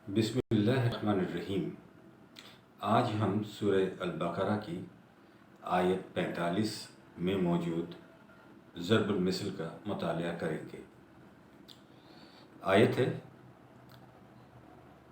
بسم اللہ الرحمن الرحیم۔ آج ہم سورہ البقرہ کی آیت 45 میں موجود ضرب المثل کا مطالعہ کریں گے۔ آیت ہے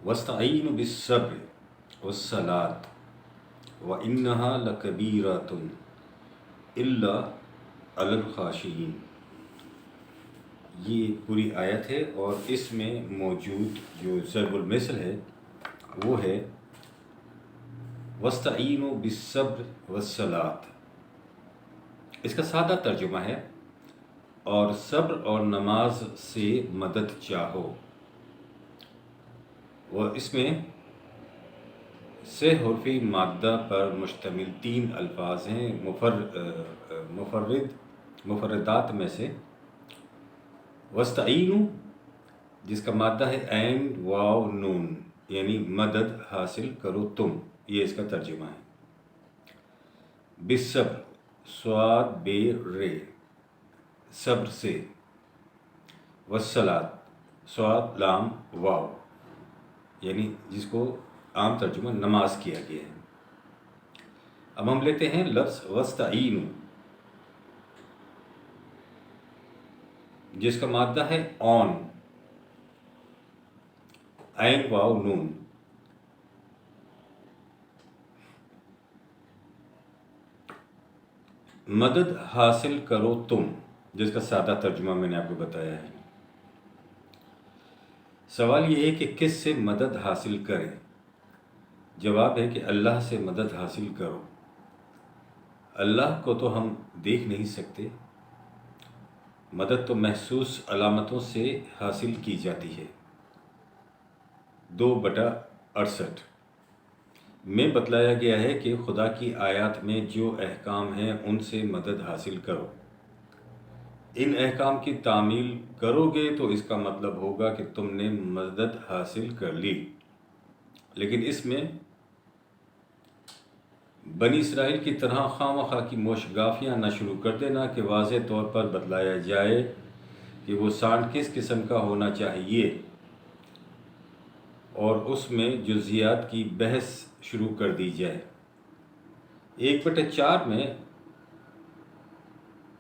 وَاسْتَعِینُوا بِالصَّبْرِ وَالصَّلَاةِ وَإِنَّهَا لَكَبِیرَةٌ إِلَّا عَلَى الْخَاشِعِینَ۔ یہ پوری آیت ہے اور اس میں موجود جو ضرب المثل ہے وہ ہے وَاسْتَعِینُوا بِالصَّبْرِ وَالصَّلَاةِ۔ اس کا سادہ ترجمہ ہے اور صبر اور نماز سے مدد چاہو۔ وہ اس میں سے حرفی مادہ پر مشتمل 3 الفاظ ہیں مفردات میں سے وَاسْتَعِینُوا جس کا مادہ ہے عین واو نون یعنی مدد حاصل کرو تم، یہ اس کا ترجمہ ہے۔ بالصبر صاد بے رے صبر سے، والصلاۃ صاد لام واو یعنی جس کو عام ترجمہ نماز کیا گیا ہے۔ اب ہم لیتے ہیں لفظ وَاسْتَعِینُوا جس کا مادہ ہے اون عین واو نون۔ مدد حاصل کرو تم جس کا سادہ ترجمہ میں نے آپ کو بتایا ہے۔ سوال یہ ہے کہ کس سے مدد حاصل کریں؟ جواب ہے کہ اللہ سے مدد حاصل کرو۔ اللہ کو تو ہم دیکھ نہیں سکتے، مدد تو محسوس علامتوں سے حاصل کی جاتی ہے۔ 2/68 میں بتلایا گیا ہے کہ خدا کی آیات میں جو احکام ہیں ان سے مدد حاصل کرو۔ ان احکام کی تعمیل کرو گے تو اس کا مطلب ہوگا کہ تم نے مدد حاصل کر لی، لیکن اس میں بنی اسرائیل کی طرح خواہ مخواہ کی موشگافیاں نہ شروع کر دینا کہ واضح طور پر بتلایا جائے کہ وہ سانڈ کس قسم کا ہونا چاہیے اور اس میں جزیات کی بحث شروع کر دی جائے۔ 1/4 میں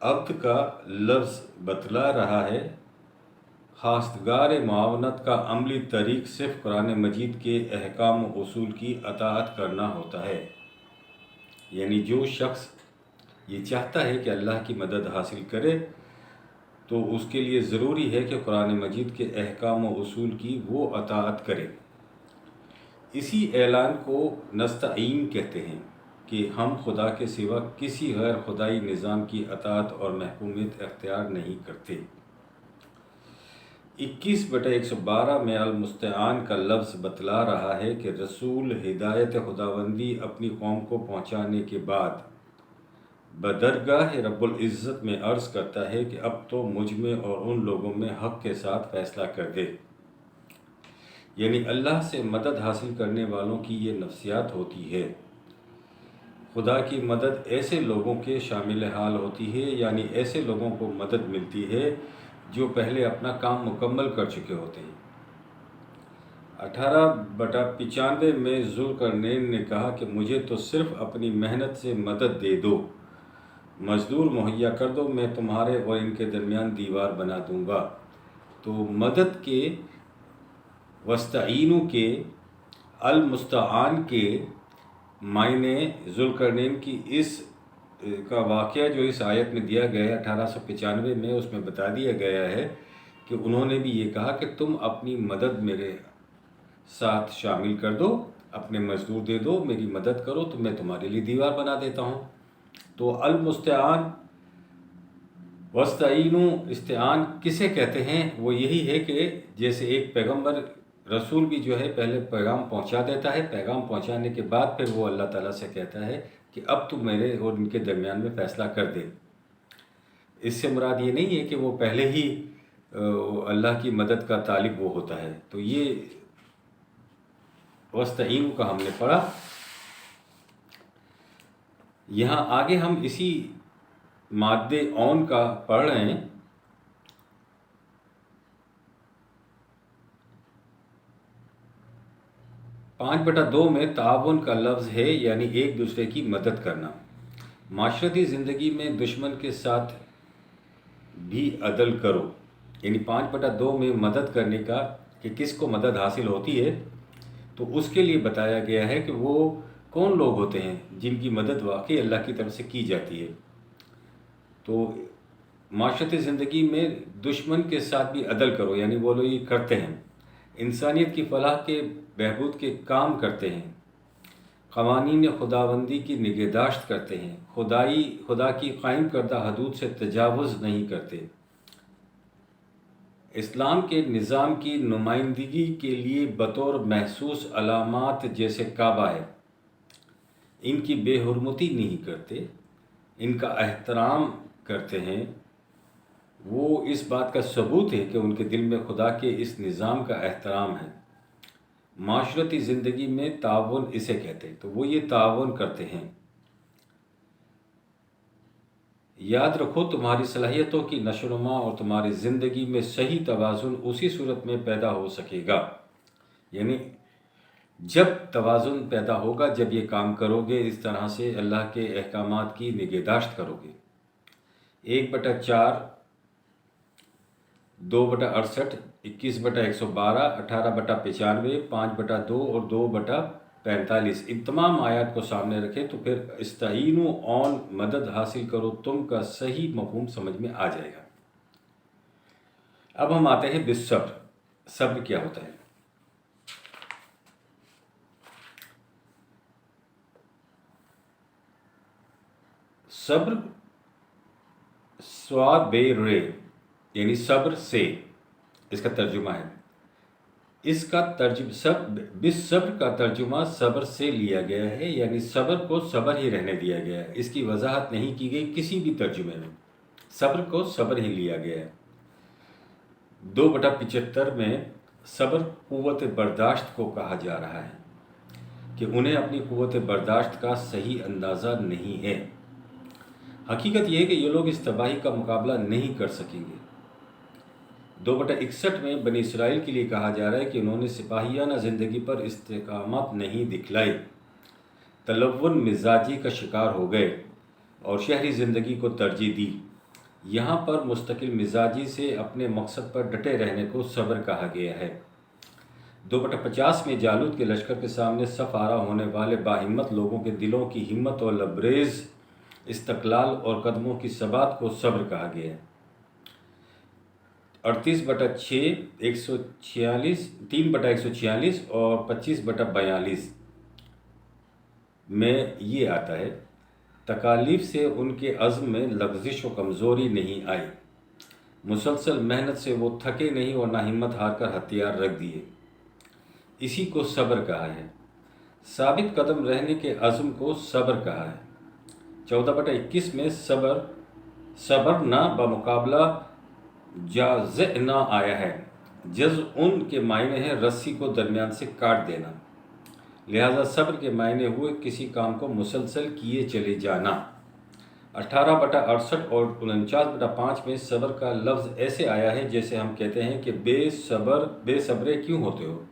عبد کا لفظ بتلا رہا ہے خواستگار معاونت کا عملی طریق صرف قرآن مجید کے احکام و اصول کی اطاعت کرنا ہوتا ہے، یعنی جو شخص یہ چاہتا ہے کہ اللہ کی مدد حاصل کرے تو اس کے لیے ضروری ہے کہ قرآن مجید کے احکام و اصول کی وہ اطاعت کرے۔ اسی اعلان کو نستعین کہتے ہیں کہ ہم خدا کے سوا کسی غیر خدائی نظام کی اطاعت اور محکومیت اختیار نہیں کرتے۔ 21/112 میں المستعان کا لفظ بتلا رہا ہے کہ رسول ہدایت خداوندی اپنی قوم کو پہنچانے کے بعد بدرگاہ رب العزت میں عرض کرتا ہے کہ اب تو مجھ میں اور ان لوگوں میں حق کے ساتھ فیصلہ کر دے۔ یعنی اللہ سے مدد حاصل کرنے والوں کی یہ نفسیات ہوتی ہے۔ خدا کی مدد ایسے لوگوں کے شامل حال ہوتی ہے، یعنی ایسے لوگوں کو مدد ملتی ہے جو پہلے اپنا کام مکمل کر چکے ہوتے ہیں۔ 18/95 میں ذوالقرنین نے کہا کہ مجھے تو صرف اپنی محنت سے مدد دے دو، مزدور مہیا کر دو، میں تمہارے اور ان کے درمیان دیوار بنا دوں گا۔ تو مدد کے وَاسْتَعِینُوا کے المستعان کے معنی ذوالقرنین کی اس کا واقعہ جو اس آیت میں دیا گیا ہے 1895 میں، اس میں بتا دیا گیا ہے کہ انہوں نے بھی یہ کہا کہ تم اپنی مدد میرے ساتھ شامل کر دو، اپنے مزدور دے دو، میری مدد کرو تو میں تمہارے لیے دیوار بنا دیتا ہوں۔ تو المستعان وَاسْتَعِینُوا استعان کسے کہتے ہیں؟ وہ یہی ہے کہ جیسے ایک پیغمبر رسول بھی جو ہے پہلے پیغام پہنچا دیتا ہے، پیغام پہنچانے کے بعد پھر وہ اللہ تعالیٰ سے کہتا ہے کہ اب تو میرے اور ان کے درمیان میں فیصلہ کر دے۔ اس سے مراد یہ نہیں ہے کہ وہ پہلے ہی اللہ کی مدد کا طالب وہ ہوتا ہے۔ تو یہ وَاسْتَعِینُوا کا ہم نے پڑھا۔ یہاں آگے ہم اسی مادے اون کا پڑھ رہے ہیں۔ 5/2 میں تعاون کا لفظ ہے، یعنی ایک دوسرے کی مدد کرنا۔ معاشرتی زندگی میں دشمن کے ساتھ بھی عدل کرو، یعنی 5/2 میں مدد کرنے کا کہ کس کو مدد حاصل ہوتی ہے، تو اس کے لیے بتایا گیا ہے کہ وہ کون لوگ ہوتے ہیں جن کی مدد واقعی اللہ کی طرف سے کی جاتی ہے۔ تو معاشرتی زندگی میں دشمن کے ساتھ بھی عدل کرو، یعنی وہ لوگ یہ کرتے ہیں، انسانیت کی فلاح کے بہبود کے کام کرتے ہیں، قوانین خداوندی کی نگہداشت کرتے ہیں، خدا کی قائم کردہ حدود سے تجاوز نہیں کرتے، اسلام کے نظام کی نمائندگی کے لیے بطور محسوس علامات جیسے کعبہ ہے ان کی بے حرمتی نہیں کرتے، ان کا احترام کرتے ہیں۔ وہ اس بات کا ثبوت ہے کہ ان کے دل میں خدا کے اس نظام کا احترام ہے۔ معاشرتی زندگی میں تعاون اسے کہتے ہیں، تو وہ یہ تعاون کرتے ہیں۔ یاد رکھو تمہاری صلاحیتوں کی نشو و نما اور تمہاری زندگی میں صحیح توازن اسی صورت میں پیدا ہو سکے گا، یعنی جب توازن پیدا ہوگا جب یہ کام کرو گے، اس طرح سے اللہ کے احکامات کی نگہداشت کرو گے۔ 1/4، 2/68، 21/112، 18/95، 5/2 اور 2/45 ان تمام آیات کو سامنے رکھیں تو پھر استعینوا اون مدد حاصل کرو تم کا صحیح مفہوم سمجھ میں آ جائے گا۔ اب ہم آتے ہیں بالصبر۔ صبر کیا ہوتا ہے؟ صبر سواد بے رے، یعنی صبر سے، اس کا ترجمہ ہے۔ اس کا بالصبر کا ترجمہ صبر سے لیا گیا ہے، یعنی صبر کو صبر ہی رہنے دیا گیا ہے، اس کی وضاحت نہیں کی گئی کسی بھی ترجمے میں، صبر کو صبر ہی لیا گیا ہے۔ 2/75 میں صبر قوت برداشت کو کہا جا رہا ہے کہ انہیں اپنی قوت برداشت کا صحیح اندازہ نہیں ہے۔ حقیقت یہ ہے کہ یہ لوگ اس تباہی کا مقابلہ نہیں کر سکیں گے۔ 2/61 میں بنی اسرائیل کے لیے کہا جا رہا ہے کہ انہوں نے سپاہیانہ زندگی پر استقامت نہیں دکھلائی، تلون مزاجی کا شکار ہو گئے اور شہری زندگی کو ترجیح دی۔ یہاں پر مستقل مزاجی سے اپنے مقصد پر ڈٹے رہنے کو صبر کہا گیا ہے۔ 2/50 میں جالوت کے لشکر کے سامنے صف آرا ہونے والے باہمت لوگوں کے دلوں کی ہمت اور لبریز استقلال اور قدموں کی ثبات کو صبر کہا گیا ہے۔ 38/6، 3/146 اور 25/42 میں یہ آتا ہے، تکالیف سے ان کے عزم میں لغزش و کمزوری نہیں آئی، مسلسل محنت سے وہ تھکے نہیں اور نہ ہمت ہار کر ہتھیار رکھ دیے، اسی کو صبر کہا ہے۔ ثابت قدم رہنے کے عزم کو صبر کہا ہے۔ 14/21 میں صبر نہ بمقابلہ جازع نہ آیا ہے، جز ان کے معنی ہے رسی کو درمیان سے کاٹ دینا، لہذا صبر کے معنی ہوئے کسی کام کو مسلسل کیے چلے جانا۔ 18/68 اور 49/5 میں صبر کا لفظ ایسے آیا ہے جیسے ہم کہتے ہیں کہ بے صبرے کیوں ہوتے ہو،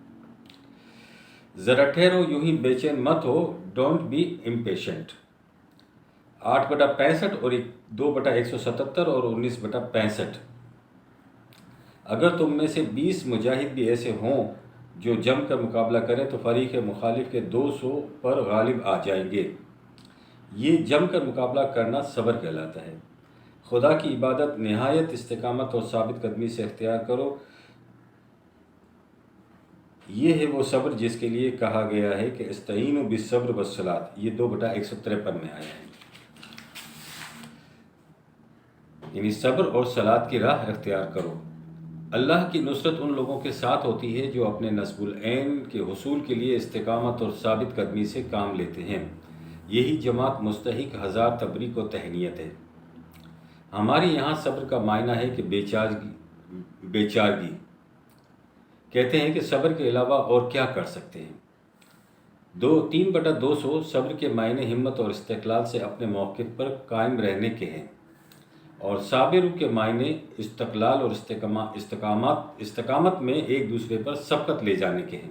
ذرا ٹھہرو، یوں ہی بے چین مت ہو، ڈونٹ بی امپیشنٹ۔ 8/65 اور 2/177 اور 19/65 اگر تم میں سے 20 مجاہد بھی ایسے ہوں جو جم کر مقابلہ کریں تو فریق مخالف کے 200 پر غالب آ جائیں گے۔ یہ جم کر مقابلہ کرنا صبر کہلاتا ہے۔ خدا کی عبادت نہایت استقامت اور ثابت قدمی سے اختیار کرو، یہ ہے وہ صبر جس کے لیے کہا گیا ہے کہ استعینوا بالصبر والصلاۃ، یہ 2/153 میں آیا ہے، یعنی صبر اور صلاۃ کی راہ اختیار کرو۔ اللہ کی نصرت ان لوگوں کے ساتھ ہوتی ہے جو اپنے نصب العین کے حصول کے لیے استقامت اور ثابت قدمی سے کام لیتے ہیں، یہی جماعت مستحق ہزار تبریک و تہنیت ہے۔ ہمارے یہاں صبر کا معنی ہے کہ بے چارگی۔ کہتے ہیں کہ صبر کے علاوہ اور کیا کر سکتے ہیں۔ 3/200 صبر کے معنی ہمت اور استقلال سے اپنے موقف پر قائم رہنے کے ہیں، اور صابر کے معنی استقلال اور استقامت میں ایک دوسرے پر سبقت لے جانے کے ہیں۔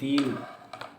3